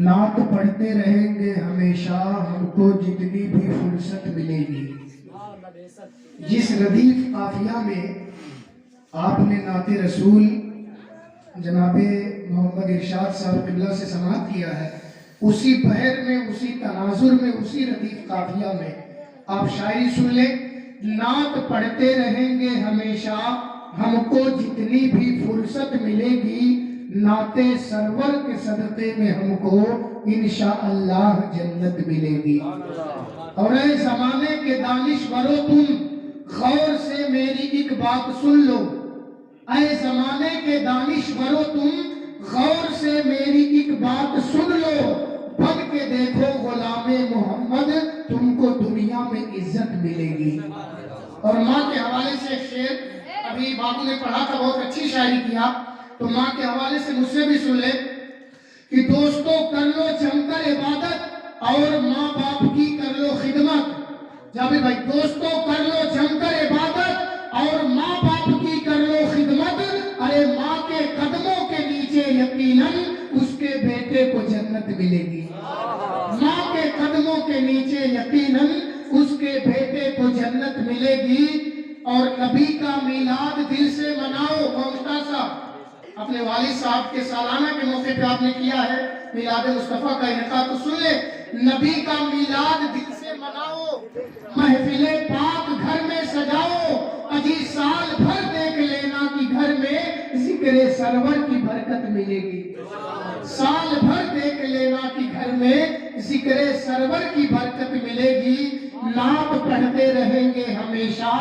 نعت پڑھتے رہیں گے ہمیشہ ہم کو جتنی بھی فرصت ملے گی۔ جس ردیف قافیہ میں آپ نے نعت رسول جناب محمد ارشاد صاحب قبلہ سے سماعت کیا ہے، اسی بحر میں، اسی تناظر میں، اسی ردیف قافیہ میں آپ شاعری سن لیں۔ نعت پڑھتے رہیں گے ہمیشہ ہم کو جتنی بھی فرصت ملے گی، نعت سرور کے صدقے میں ہم کو انشاءاللہ جنت ملے گی۔ اور اے زمانے کے دانشورو تم غور سے میری ایک بات سن لو، اے زمانے کے دانشورو تم غور سے میری ایک بات سن لو، بن کے دیکھو غلام محمد تم کو دنیا میں عزت ملے گی۔ اور ماں کے حوالے سے ایک شعر ابھی بابو نے پڑھا تھا، بہت اچھی شاعری کیا، تو ماں کے حوالے سے مجھ سے بھی سن لے کہ دوستو کر لو جم کر عبادت اور ماں باپ کی کر لو خدمت۔ جابر بھائی، دوستو کر لو جم کر عبادت اور ماں باپ کی کر لو خدمت، ارے ماں کے قدموں کے نیچے یقیناً اس کے بیٹے کو جنت ملے گی۔ ماں کے قدموں کے نیچے یقیناً اس کے بیٹے کو جنت ملے گی۔ اور نبی کا میلاد دل سے مناؤ۔ ممتاز صاحب اپنے والد صاحب کے سالانہ کے موقع پہ آپ نے کیا ہے میلاد مصطفیٰ کا انعقاد، تو سن لے، نبی کا میلاد دل سے مناؤ، محفل پاک گھر میں سجاؤ، اجی سال بھر دیکھ لینا کہ گھر میں ذکر سرور کی برکت ملے گی۔ سال بھر دیکھ لینا کہ گھر میں ذکر سرور کی برکت ملے گی۔ نعت پڑھتے رہیں گے ہمیشہ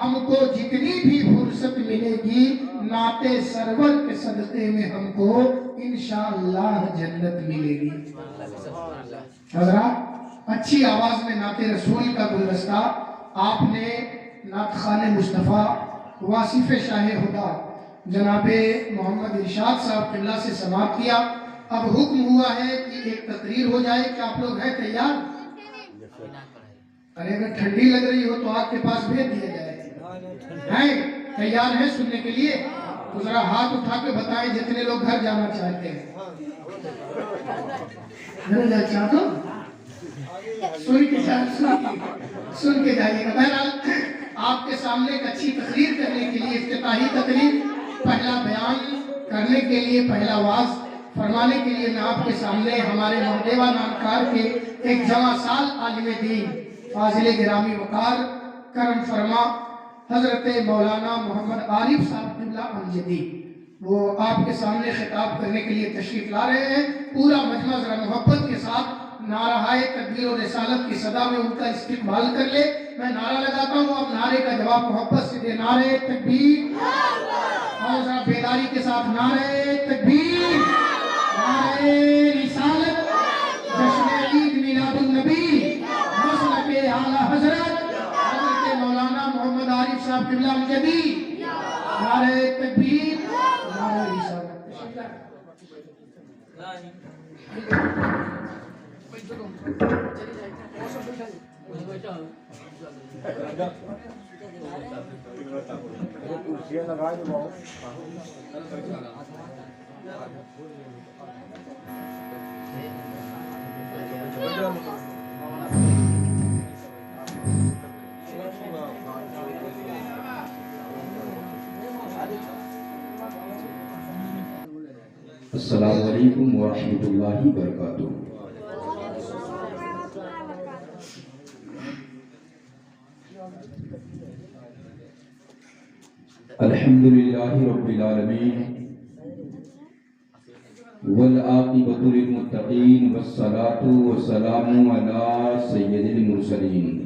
ہم کو جتنی بھی فرصت ملے گی، نعت سرور کے صدقے میں ہم کو انشاءاللہ جنت ملے گی۔ حضرات، اچھی آواز میں نعت رسول کا گلدستہ آپ نے نعت خوان مصطفیٰ واصف شاہ خدا جناب محمد ارشاد صاحب قبلہ سے سماعت کیا۔ اب حکم ہوا ہے کہ ایک تقریر ہو جائے، کہ آپ لوگ ہیں تیار؟ ارے اگر ٹھنڈی لگ رہی ہو تو آپ کے پاس بھیج دیا جائے۔ ہیں تیار ہیں سننے کے لیے؟ تو ذرا ہاتھ اٹھا کے بتائیں جتنے لوگ گھر جانا چاہتے ہیں۔ گھر جانا چاہتے ہو؟ سن کے جائیے گا۔ بہرحال آپ کے سامنے ایک اچھی تقریر کرنے کے لیے، افتتاحی تقریر، پہلا بیان کرنے کے لیے، پہلا واعظ فرمانے کے لیے میں آپ کے سامنے ہمارے مہدیوہ نامکار کے ایک جوان سال عالم دین، فاضل گرامی وقار، کرم فرما حضرت مولانا محمد عارف صاحب قبلہ امجدی، وہ آپ کے سامنے خطاب کرنے کے لیے تشریف لا رہے ہیں۔ پورا مجمع ذرا محبت کے ساتھ نعرہ تکبیر و رسالت کی صدا میں ان کا استقبال کر لے۔ میں نعرہ لگاتا ہوں، اب نعرے کا جواب محبت سے دے۔ نعرہ تکبیر، اور ذرا بیداری کے ساتھ نعرہ تکبیر، نعرہ رسالت، جشن عید میلاد النبی، مسلک اعلیٰ حضرت مولانا محمد عارف صاحب قبلہ امجدی، نعرہ تکبیر، نعرہ رسالت۔ السلام علیکم ورحمۃ اللہ وبرکاتہ۔ الحمدللہ رب العالمین والعاقبۃ للمتقین والصلاۃ والسلام علی سید المرسلین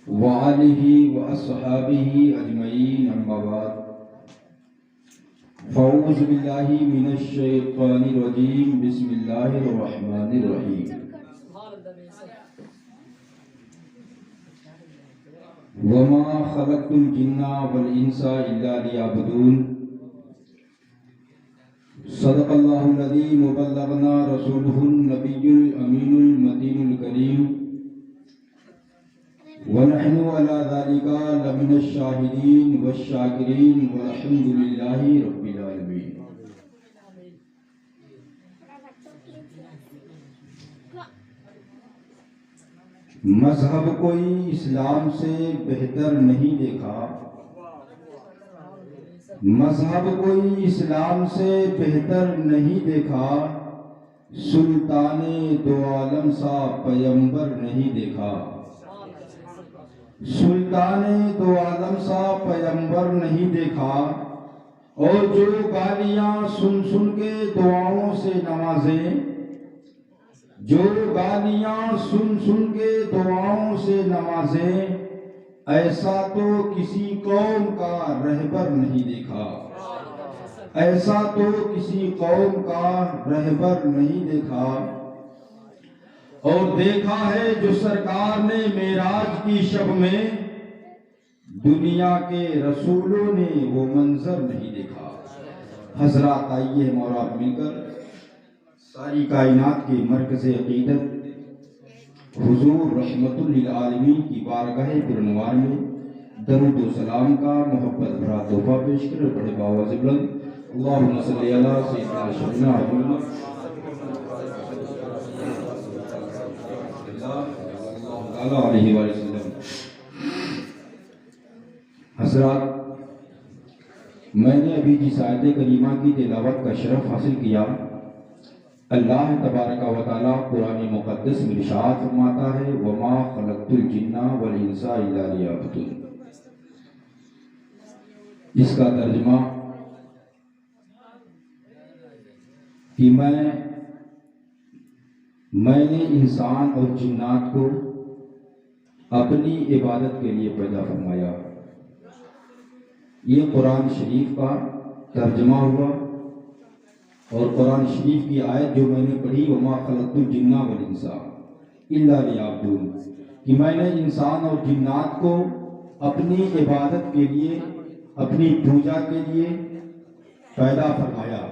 وآلہ واصحابہ اجمعین، اما بعد، فاعوذ باللہ من الشیطان الرجیم، بسم اللہ الرحمن الرحیم۔ وما خلقت الجن والانس الا لیعبدون، صدق اللہ العظیم وبلغنا رسولہ النبی الامین المتین الکریم، ونحن على ذلك لمن الشاہدین والشاکرین والحمد للہ رب العالمین۔ مذہب کوئی اسلام سے بہتر نہیں دیکھا، مذہب کوئی اسلام سے بہتر نہیں دیکھا، سلطان دو عالم سا پیمبر نہیں دیکھا، سلطان دو عالم سا پیمبر نہیں دیکھا، اور جو گالیاں سن سن کے دعاؤں سے نوازیں، جو گالیاں سن سن کے دعاؤں سے نوازیں، ایسا تو کسی قوم کا رہبر نہیں دیکھا، ایسا تو کسی قوم کا رہبر نہیں دیکھا۔ اور دیکھا ہے جو سرکار نے معراج کی شب میں، دنیا کے رسولوں نے وہ منظر نہیں دیکھا۔ حضرات آئیے ہم اور آپ مل کر ساری کائنات کے مرکز عقیدت حضور رحمت للعالمین کی بارگاہ پرنوار میں درود و سلام کا محبت بھرا تحفہ پیش کرے، بڑے باواز بلند اللہم صلی علی سیدنا شفیعنا محمد صلی اللہ علیہ وآلہ وسلم۔ حضرات، میں نے ابھی جس آیت کریمہ کی تلاوت کا شرف حاصل کیا، اللہ تبارک و تعالیٰ قرآن مقدس میں ارشاد فرماتا ہے وَمَا خَلَقْتُ الْجِنَّ وَالْإِنسَ إِلَّا لِيَعْبُدُونِ۔ اس کا ترجمہ کہ میں نے انسان اور جنات کو اپنی عبادت کے لیے پیدا فرمایا۔ یہ قرآن شریف کا ترجمہ ہوا، اور قرآن شریف کی آیت جو میں نے پڑھی وَمَا خَلَقْتُ الْجِنَّ وَالْإِنسَ إِلَّا لِيَعْبُدُونِ، کہ میں نے انسان اور جنات کو اپنی عبادت کے لیے، اپنی پوجا کے لیے پیدا فرمایا۔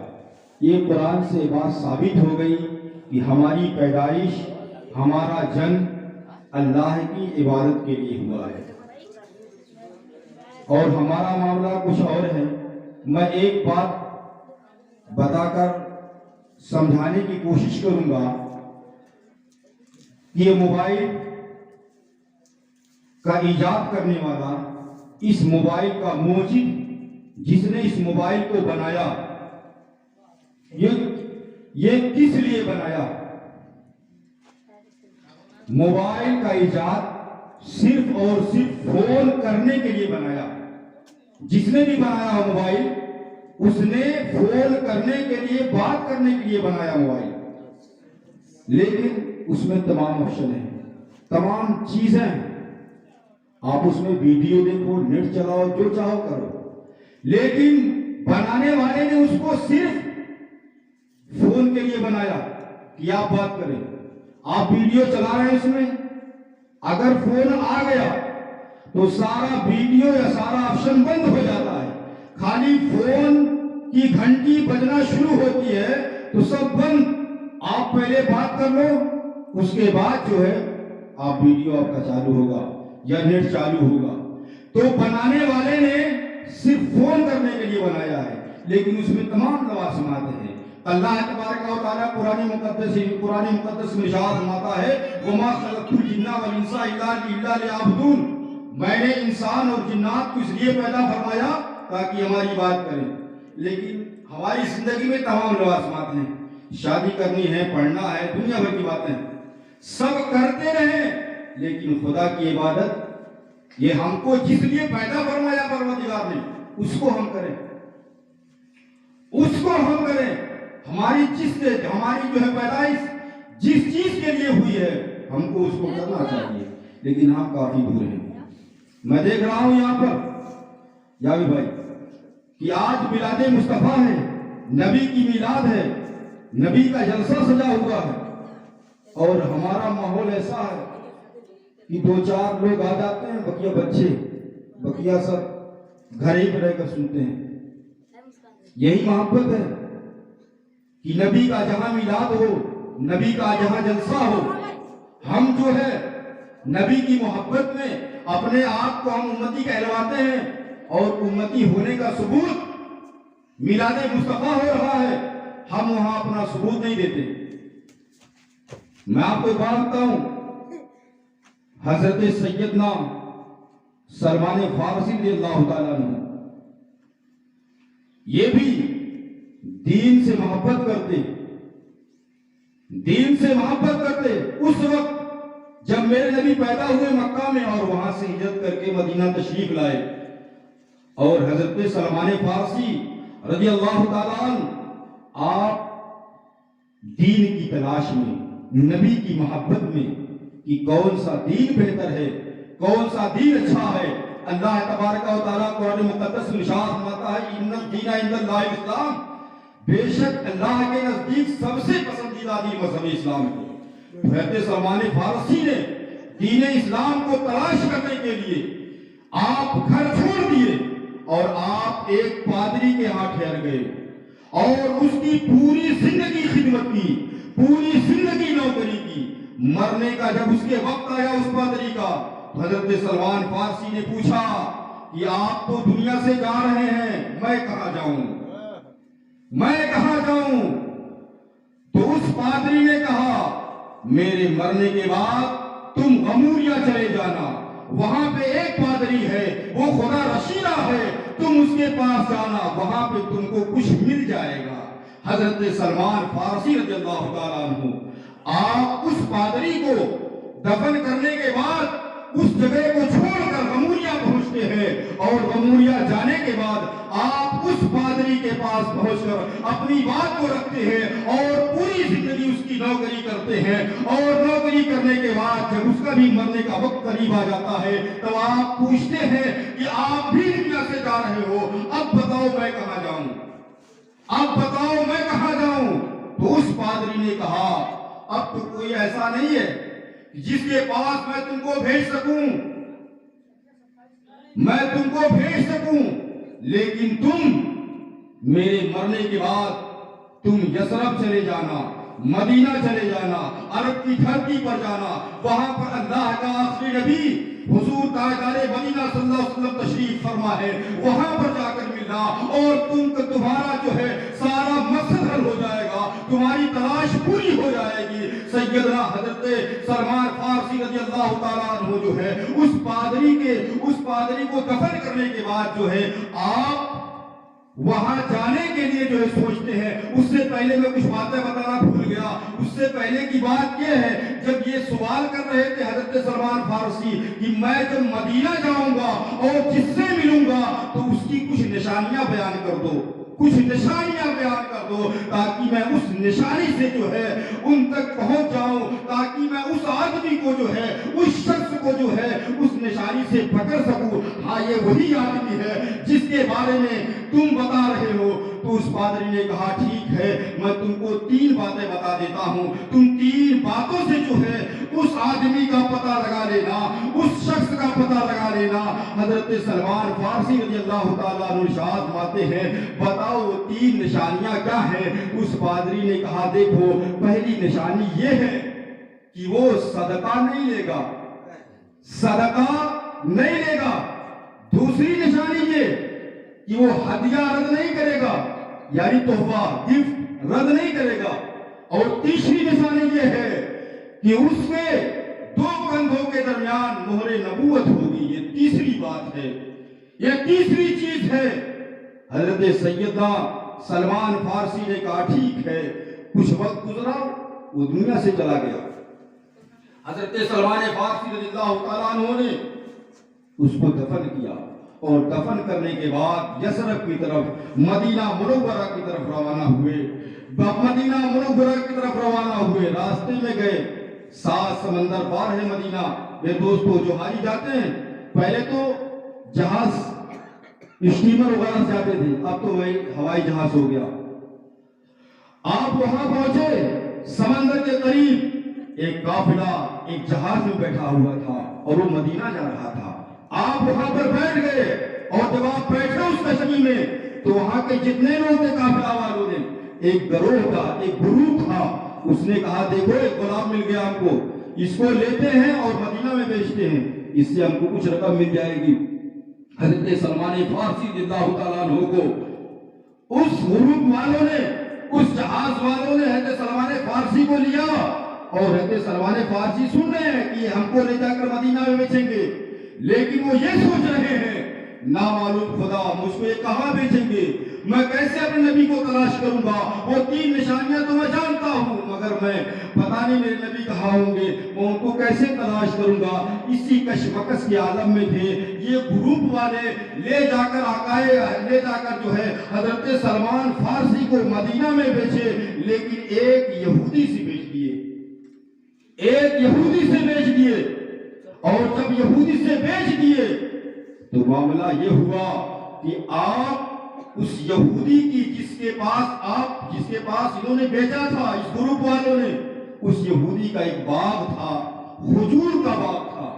یہ قرآن سے بات ثابت ہو گئی کہ ہماری پیدائش، ہمارا جنم اللہ کی عبادت کے لیے ہوا ہے، اور ہمارا معاملہ کچھ اور ہے۔ میں ایک بات بتا کر سمجھانے کی کوشش کروں گا کہ یہ موبائل کا ایجاد کرنے والا، اس موبائل کا موجد، جس نے اس موبائل کو بنایا، یہ کس لیے بنایا؟ موبائل کا ایجاد صرف اور صرف فون کرنے کے لیے بنایا۔ جس نے بھی بنایا موبائل، اس نے فون کرنے کے لیے، بات کرنے کے لیے بنایا موبائل، لیکن اس میں تمام آپشن ہیں، تمام چیزیں ہیں۔ آپ اس میں ویڈیو دیکھو، نیٹ چلاؤ، جو چاہو کرو، لیکن بنانے والے نے اس کو صرف فون کے لیے بنایا کہ آپ بات کریں، آپ ویڈیو چلا رہے ہیں، اس میں اگر فون آ گیا تو سارا ویڈیو یا سارا آپشن بند ہو جاتا ہے، خالی فون کی گھنٹی بجنا شروع ہوتی ہے تو سب بند۔ آپ پہلے بات کر لو، اس کے بعد جو ہے آپ ویڈیو آپ کا چالو ہوگا یا نیٹ چالو ہوگا۔ تو بنانے والے نے صرف فون کرنے کے لیے بنایا ہے، لیکن اس میں تمام لوازمات ہیں۔ اللہ تبارک و تعالیٰ قرآن مقدس میں ارشاد فرماتا ہے وَمَا خَلَقْتُ الْجِنَّ وَالْإِنسَ إِلَّا لِيَعْبُدُونِ، میں نے انسان اور جنات کو اس لیے پیدا فرمایا تاکہ ہماری بات کریں۔ لیکن ہماری زندگی میں تمام لوازمات ہیں، شادی کرنی ہے، پڑھنا ہے، دنیا بھر کی باتیں سب کرتے رہیں، لیکن خدا کی عبادت، یہ ہم کو جس لیے پیدا فرمایا پروردگار نے، اس کو ہم کریں، اس کو ہم کریں۔ ہماری جو ہے پیدائش جس چیز کے لیے ہوئی ہے، ہم کو اس کو کرنا چاہیے، لیکن ہم کافی دور ہیں۔ میں دیکھ رہا ہوں یہاں پر یاوی بھائی کہ آج میلاد مصطفیٰ ہے، نبی کی میلاد ہے، نبی کا جلسہ سجا ہوا ہے، اور ہمارا ماحول ایسا ہے کہ دو چار لوگ آ جاتے ہیں، بقیہ بچے، بقیہ سب گھر ہی پہ رہ کر سنتے ہیں۔ یہی محبت ہے کہ نبی کا جہاں میلاد ہو، نبی کا جہاں جلسہ ہو، ہم جو ہے نبی کی محبت میں اپنے آپ کو ہم امتی کہلواتے ہیں، اور امتی ہونے کا ثبوت میلاد مصطفیٰ ہو رہا ہے، ہم وہاں اپنا ثبوت نہیں دیتے۔ میں آپ کو بات بتاؤں، حضرت سیدنا سلمان فارسی رضی اللہ تعالیٰ عنہ یہ بھی دین سے محبت کرتے، دین سے محبت کرتے۔ اس وقت جب میرے نبی پیدا ہوئے مکہ میں اور وہاں سے ہجرت کر کے مدینہ تشریف لائے، اور حضرت سلمان فارسی رضی اللہ تعالیٰ عنہ آپ دین کی تلاش میں، نبی کی محبت میں کہ کون سا دین بہتر ہے، کون سا دین اچھا ہے۔ اللہ تبارک و تعالیٰ قرآن مقدس میں ارشاد فرماتا ہے ان الدین عند اللہ الاسلام، بے شک اللہ کے نزدیک سب سے پسندیدہ دین مذہب اسلام ہے۔ حضرت سلمان فارسی نے دین اسلام کو تلاش کرنے کے لیے آپ گھر چھوڑ دیے اور آپ ایک پادری کے ہاں ٹھہر گئے اور اس کی پوری زندگی خدمت کی، پوری زندگی نوکری کی۔ مرنے کا جب اس کے وقت آیا اس پادری کا، حضرت سلمان فارسی نے پوچھا کہ آپ تو دنیا سے جا رہے ہیں، میں کہاں جاؤں، میں کہاں جاؤں؟ تو اس پادری نے کہا میرے مرنے کے بعد تم غموریا چلے جانا، وہاں پہ ایک پادری ہے وہ خدا رشیدہ ہے، تم اس کے پاس جانا، وہاں پہ تم کو کچھ مل جائے گا۔ حضرت سلمان فارسی رضی اللہ تعالیٰ عنہ آپ اس پادری کو دفن کرنے کے بعد اس جگہ کو چھوڑ کر غموریا پہنچتے ہیں، اور غموریا جانے کے بعد آپ اس پادری کے پاس پہنچ کر اپنی بات کو رکھتے ہیں اور پوری زندگی اس کی نوکری کرتے ہیں، اور نوکری کرنے کے بعد جب اس کا بھی مرنے کا وقت قریب آ جاتا ہے تو آپ پوچھتے ہیں کہ آپ بھی دنیا سے جا رہے ہو، اب بتاؤ میں کہاں جاؤں، اب بتاؤ میں کہاں جاؤں؟ تو اس پادری نے کہا اب تو کوئی ایسا نہیں ہے جس کے پاس میں تم کو بھیج سکوں، میں تم کو بھیج سکوں، لیکن تم میرے مرنے کے بعد تم یثرب چلے جانا، مدینہ چلے جانا، عرب کی دھرتی پر جانا، وہاں پر اللہ کا آخری نبی حضور تاجدار مدینہ صلی اللہ علیہ وسلم تشریف فرما ہے، وہاں پر جا کر ملنا، اور تمہارا جو ہے سارا مقصد حل ہو جائے گا، تمہاری تلاش پوری ہو جائے گی۔ سیدنا حضرت سلمان فارسی رضی اللہ تعالیٰ عنہ جو ہے اس پادری کو دفن کرنے کے بعد جو ہے آپ وہاں جانے کے لیے جو ہے سوچتے ہیں۔ اس سے پہلے میں کچھ باتیں بتانا بھول گیا، اس سے پہلے کی بات یہ ہے جب یہ سوال کر رہے تھے حضرت سلمان فارسی کہ میں جب مدینہ جاؤں گا اور جس سے ملوں گا تو اس کی کچھ نشانیاں بیان کر دو، کچھ نشانیاں بیان کر دو تاکہ میں اس نشانی سے جو ہے ان تک پہنچ جاؤں، تاکہ میں اس آدمی کو جو ہے اس شخص کو جو ہے اس نشانی سے پکڑ سکوں، ہاں یہ وہی آدمی ہے جس کے بارے میں تم بتا رہے ہو۔ تو اس پادری نے کہا ٹھیک ہے میں تم کو 3 باتیں بتا دیتا ہوں، تم 3 باتوں سے جو ہے اس آدمی کا پتہ لگا لینا، اس شخص کا پتہ لگا لینا۔ حضرت سلمان فارسی رضی اللہ تعالیٰ عنہ ارشاد فرماتے ہیں بتاؤ 3 نشانیاں کیا ہیں؟ اس پادری نے کہا دیکھو پہلی نشانی یہ ہے کہ وہ صدقہ نہیں لے گا، صدقہ نہیں لے گا۔ دوسری نشانی یہ کہ وہ ہدیہ رد نہیں کرے گا، یعنی تحفہ گفٹ رد نہیں کرے گا۔ اور تیسری نشانی یہ ہے کہ اس کے 2 کندھوں کے درمیان مہر نبوت ہوگی۔ یہ تیسری بات ہے، یہ تیسری چیز ہے۔ حضرت سیدنا سلمان فارسی نے کہا ٹھیک ہے، کچھ وقت گزرا وہ دنیا سے چلا گیا۔ حضرت سلمان فارسی رضی اللہ تعالیٰ عنہ نے اس کو دفن کیا، اور دفن کرنے کے بعد یثرب کی طرف مدینہ منورہ کی طرف روانہ ہوئے، مدینہ منورہ کی طرف روانہ ہوئے۔ راستے میں گئے 7 سمندر پار ہے مدینہ۔ میرے دوستو جو حاجی جاتے ہیں پہلے تو جہاز اسٹیمر وغیرہ سے جاتے تھے، اب تو وہی ہوائی جہاز ہو گیا۔ آپ وہاں پہنچے سمندر کے قریب، ایک قافلہ ایک جہاز میں بیٹھا ہوا تھا اور وہ مدینہ جا رہا تھا۔ آپ وہاں پر بیٹھ گئے، اور جب آپ بیٹھے اس کشتی میں تو وہاں کے جتنے لوگ تھے قافلہ والوں نے، ایک گروہ تھا، ایک گروپ تھا، اس نے کہا دیکھو ایک غلام مل گیا ہم کو، اس کو لیتے ہیں اور مدینہ میں بیچتے ہیں، اس سے ہم کو کچھ رقم مل جائے گی۔ حضرت سلمان فارسی رضی اللہ تعالیٰ عنہ کو اس گروپ والوں نے، اس جہاز والوں نے حضرت سلمان فارسی کو لیا اور حضرت سلمان فارسی سن رہے ہیں کہ ہم کو لے جا کر مدینہ میں بیچیں گے، لیکن وہ یہ سوچ رہے ہیں نامعلوم خدا مجھ کو یہ کہاں بیچیں گے، میں کیسے اپنے نبی کو تلاش کروں گا، وہ 3 نشانیاں تو میں جانتا ہوں مگر میں پتہ نہیں میرے نبی کہاں ہوں گے، میں ان کو کیسے تلاش کروں گا۔ اسی کشمکش کے عالم میں تھے یہ گروپ والے، لے جا کر جو ہے حضرت سلمان فارسی کو مدینہ میں بیچے، لیکن ایک یہودی سے بیچ دیے، اور جب یہودی سے بیچ دیے تو معاملہ یہ ہوا کہ آپ اس یہودی کی جس کے پاس انہوں نے بیچا تھا، اس گروپ والوں نے، اس یہودی کا ایک باغ تھا، کھجور کا باغ تھا،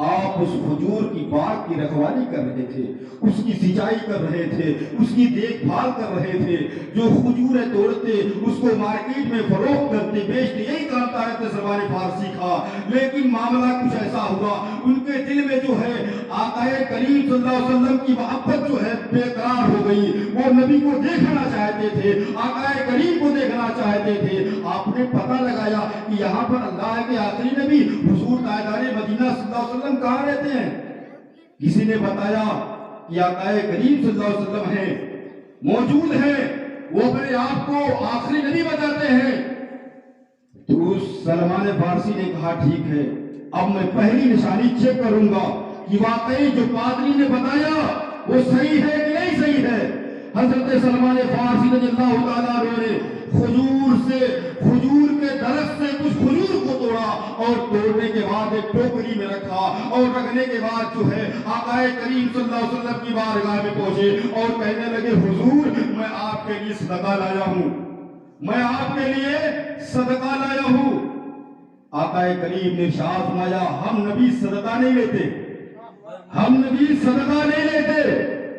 آپ اس کھجور کی باغ کی رکھوالی کر رہے تھے، اس کی سینچائی کر رہے تھے، اس کی دیکھ بھال کر رہے تھے، جو کھجوریں توڑتے اس کو مارکیٹ میں فروخت کرتے بیچتے، یہی کام تھا حضرت سلمان فارسی کا۔ لیکن معاملہ کچھ ایسا ہوا، ان کے دل میں جو ہے آقا کریم صلی اللہ علیہ وسلم کی محبت جو ہے بے قرار ہو گئی، وہ نبی کو دیکھنا چاہتے تھے، آقا کریم کو دیکھنا چاہتے تھے۔ آپ نے پتہ لگایا کہ یہاں پر اللہ کے آخری نبی حضور تاجدار مدینہ صلی اللہ علیہ وسلم کہاں رہتے ہیں؟ کسی نے بتایا کہ آقا کریم صلی اللہ علیہ وسلم ہیں، موجود ہیں، وہ اپنے آپ کو آخری نبی بتاتے ہیں۔ تو سلمان فارسی نے کہا ٹھیک ہے، اب میں پہلی نشانی چیک کروں گا کہ واقعی جو پادری نے بتایا وہ صحیح ہے کہ نہیں صحیح ہے۔ حضرت سلمان فارسی رضی اللہ تعالیٰ عنہ نے کھجور کے درخت سے کچھ کھجور کو توڑا، اور توڑنے کے بعد ایک ٹوکری میں رکھا، اور رکھنے کے بعد جو ہے آقا کریم صلی اللہ علیہ وسلم کی بارگاہ میں پہنچے اور کہنے لگے حضور میں آپ کے لیے صدقہ لایا ہوں، میں آپ کے لیے صدقہ لایا ہوں۔ آقا کریم نے ارشاد فرمایا ہم نبی صدقہ نہیں لیتے، ہم نبی صدقہ نہیں لیتے۔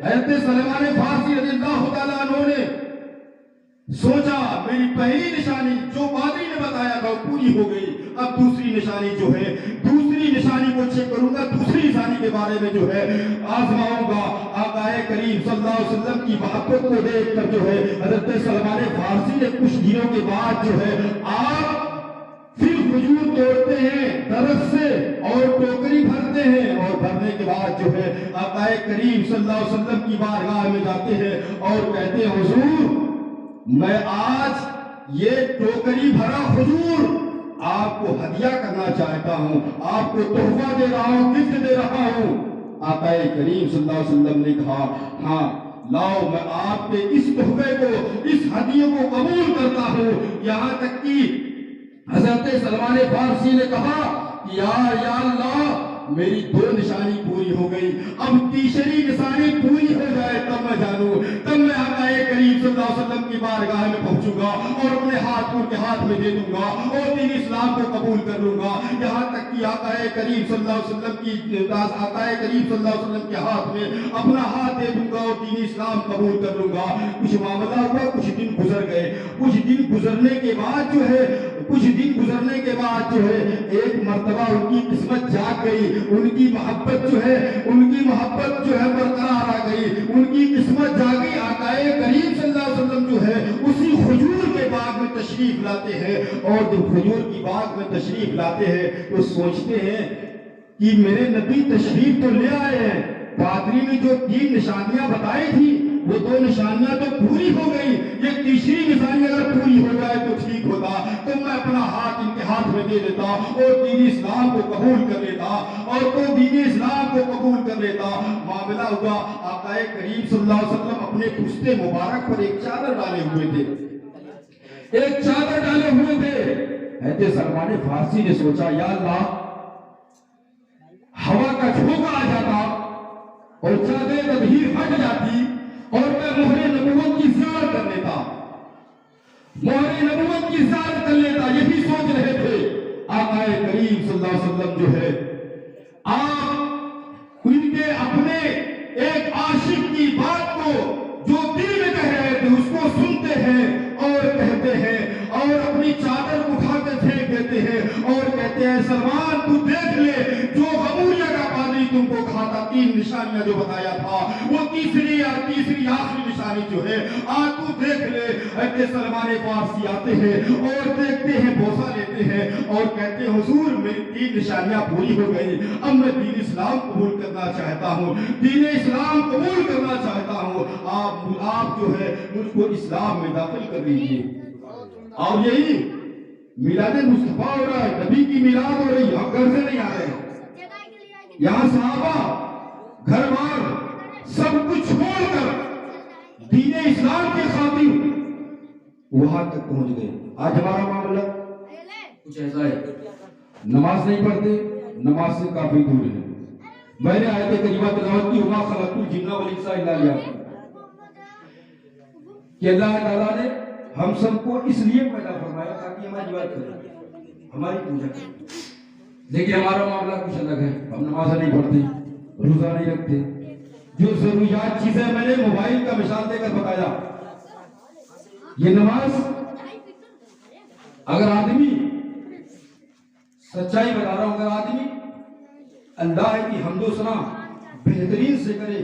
حضرت سلمان فارسی رضی اللہ تعالیٰ عنہ نے سوچا میری پہلی نشانی جو پادری نے بتایا تھا وہ پوری ہو گئی، اب دوسری نشانی جو ہے، دوسری نشانی کو چیک کروں گا، دوسری نشانی کے بارے میں جو ہے آزماؤں گا۔ آقا کریم صلی اللہ علیہ وسلم کی محبت کو دیکھ کر جو ہے حضرت سلمان فارسی نے کچھ دنوں کے بعد جو ہے آپ پھر کھجور توڑتے ہیں درخت سے اور ٹوکری بھرتے ہیں، اور بھرنے کے بعد جو ہے آقا کریم صلی اللہ علیہ وسلم کی بارگاہ میں جاتے ہیں اور کہتے ہیں حضور میں آج یہ ٹوکری بھرا کھجور آپ کو ہدیہ کرنا چاہتا ہوں، آپ کو تحفہ دے رہا ہوں، گفٹ دے رہا ہوں۔ آقا کریم صلی اللہ علیہ وسلم نے کہا ہاں لاؤ، میں آپ کے اس تحفے کو، اس ہدیے کو قبول کرتا ہوں۔ یہاں تک کہ حضرت سلمان فارسی نے کہا کہ یا اللہ میری 2 نشانی پوری ہو گئی، اب تیسری نشانی پوری ہو جائے تب میں جانوں، تب میں آقا کریم صلی اللہ علیہ وسلم کی بارگاہ میں پہنچوں گا اور اپنے ہاتھ ان کے ہاتھ میں دے دوں گا اور دین اسلام کو قبول کر لوں گا۔ یہاں تک کہ آقا کریم صلی اللہ علیہ وسلم کے ہاتھ میں اپنا ہاتھ دے دوں گا اور دین اسلام قبول کر لوں گا۔ کچھ معاملہ ہوا، کچھ دن گزر گئے، کچھ دن گزرنے کے بعد جو ہے ایک مرتبہ ان کی قسمت جاگ گئی، ان کی محبت جو ہے برقرار آ گئی، ان کی قسمت جاگی۔ آقا کریم صلی اللہ علیہ وسلم جو ہے اسی کھجور کے باغ میں تشریف لاتے ہیں، اور جب کھجور کی باغ میں تشریف لاتے ہیں تو سوچتے ہیں کہ میرے نبی تشریف تو لے آئے ہیں، پادری نے جو 3 نشانیاں بتائی تھی وہ 2 نشانیاں تو پوری ہو گئی، یہ تیسری نشانی اگر پوری ہو جائے تو ٹھیک ہوتا، تو میں اپنا ہاتھ ان کے ہاتھ میں دے دیتا اور دین اسلام کو قبول کر لیتا۔ معاملہ ہوا آقا کریم صلی اللہ علیہ وسلم اپنے پشتے مبارک پر ایک چادر ڈالے ہوئے تھے۔ حضرت سلمان فارسی نے سوچا یا اللہ ہوا کا جھونکا آ جاتا اور چادر تبہیر ہٹ جاتی اور میں مہر نبوت کی زیارت کر لیتا، یہی سوچ رہے تھے۔ آقا کریم صلی اللہ علیہ وسلم جو ہے آپ ان کے اپنے ایک عاشق کی بات کو جو دل میں کہہ رہے تھے اس کو سنتے ہیں اور کہتے ہیں، اور اپنی چادر اٹھا کے پھینک دیتے ہیں اور کہتے ہیں سلمان تو دیکھ لے جو غموریہ کا پانی تم کو کھاتا، 3 نشانیاں جو بتایا تھا وہ تیسری آخری نشانی جو ہے آج تو دیکھ لے۔ حضرت سلمان فارسی آتے ہیں اور دیکھتے ہیں، بوسہ لیتے آتے ہیں اور کہتے ہیں حضور میری 3 نشانیاں پوری ہو گئی، اب میں دین اسلام قبول کرنا چاہتا ہوں، دین اسلام قبول کرنا چاہتا ہوں، آپ جو ہے مجھ کو اسلام میں داخل کر لیجیے۔ اور یہی میلاد مصطفیٰ ہو رہا ہے، نبی کی میلاد ہو رہی ہے، ہم گھر سے نہیں آ رہے ہیں۔ یہاں صحابہ گھر بار سب کچھ چھوڑ کر دین اسلام کے خاطر وہاں تک پہنچ گئے۔ آج ہمارا معاملہ کچھ ایسا ہے، نماز نہیں پڑھتے، نماز سے کافی دور ہے۔ میں نے آیت کریمہ تلاوت کی، وما خلقت الجن والانس الا لیعبدون، کہ اللہ تعالیٰ نے ہم سب کو اس لیے پیدا فرمایا تاکہ ہماری عبادت کریں، ہماری پوجا کریں۔ لیکن ہمارا معاملہ کچھ الگ ہے، ہم نماز نہیں پڑھتے، روزہ نہیں رکھتے۔ جو ضروریات چیزیں میں نے موبائل کا مثال دے کر بتایا، یہ نماز اگر آدمی سچائی بتا رہا ہوں، اگر آدمی اللہ کی حمد و ثنا بہترین سے کرے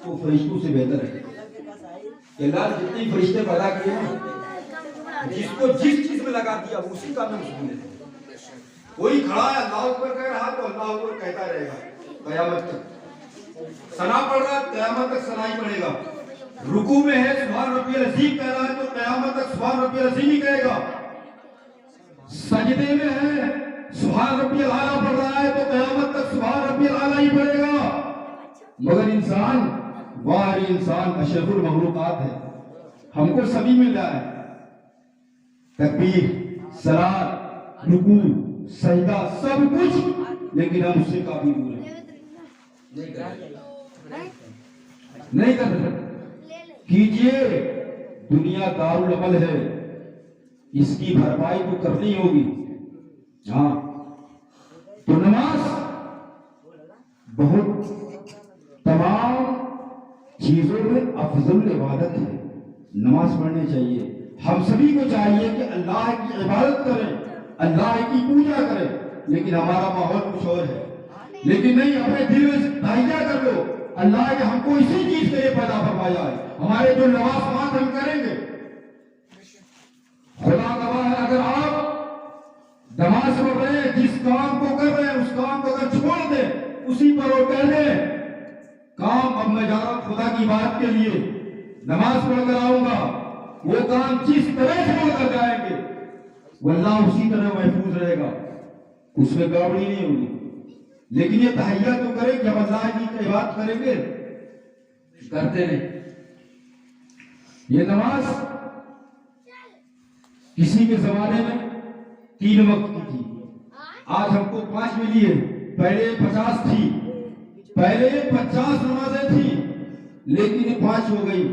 تو فرشتوں سے بہتر ہے۔ کہ اللہ نے جتنے فرشتے پیدا کیے ہیں، جس کو جس چیز میں لگا دیا وہ اسی کام میں مشغول ہے۔ کوئی کھڑا ہے اللہ اکبر کہہ رہا تو اللہ اکبر کہتا رہے گا قیامت تک، ثنا پڑھ رہا ہے قیامت تک ثنا ہی پڑھے گا، رکوع میں ہے سبحان ربی العظیم کہہ رہا ہے تو قیامت تک سبحان ربی العظیم ہی کہے گا، سجدے میں ہے سبحان ربی الاعلیٰ پڑھ رہا ہے تو قیامت تک سبحان ربی الاعلیٰ ہی پڑھے گا۔ مگر انسان واہ انسان اشرف المخلوقات ہے، ہم کو سبھی مل رہا ہے، تکبیر، صلاۃ، رکوع، سجدہ، سب کچھ، لیکن ہم اس سے کافی دور ہیں، نہیں کر رہے۔ کیجئے، دنیا دارالعمل ہے، اس کی بھرپائی تو کرنی ہوگی۔ ہاں تو نماز بہت تمام چیزوں میں افضل عبادت ہے، نماز پڑھنی چاہیے۔ ہم سبھی کو چاہیے کہ اللہ کی عبادت کریں، اللہ کی پوجا کریں، لیکن ہمارا ماحول کچھ اور ہے۔ لیکن نہیں، اپنے دل میں دھائیہ کر لو اللہ نے ہم کو اسی چیز کے لیے پیدا فرمایا ہے، ہمارے جو لوازمات ہم کریں گے، خدا گواہ ہے اگر آپ نماز پڑھ رہے ہیں، جس کام کو کر رہے ہیں اس کام کو اگر چھوڑ دیں، اسی پر وہ کہہ دیں کام اب میں جا رہا ہوں خدا کی بات کے لیے، نماز پڑھ کر آؤں گا، وہ کام جس طرح چھوڑ کر جائیں گے وہ اللہ اسی طرح محفوظ رہے گا، اس میں گڑبڑی نہیں ہوگی۔ لیکن یہ تحیہ تو کریں کہ ہم اللہ کی عبادت کریں گے، کرتے نہیں۔ یہ نماز کسی کے زمانے میں 3 وقت کی تھی، آج ہم کو 5 ملی ہے، پہلے 50 تھی، پہلے 50 نمازیں تھی، لیکن یہ 5 ہو گئی۔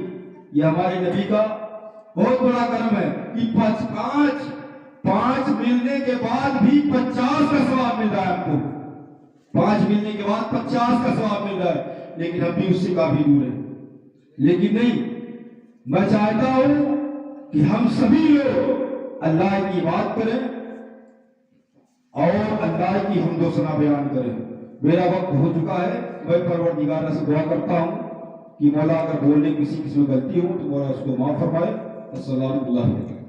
یہ ہمارے نبی کا بہت بڑا کرم ہے کہ 5 ملنے کے بعد بھی 50 کا ثواب مل رہا ہے ہم کو، 5 ملنے کے بعد 50 کا ثواب مل رہا ہے، لیکن ہم بھی اس سے کافی دور ہیں۔ لیکن نہیں، میں چاہتا ہوں کہ ہم سبھی لوگ اللہ کی بات کریں اور اللہ کی حمد و ثنا بیان کریں۔ میرا وقت ہو چکا ہے، میں پروردگار سے دعا کرتا ہوں کہ مولا اگر بولنے کسی میں غلطی ہو تو مولا اس کو معاف فرمائے۔ السلام علیکم۔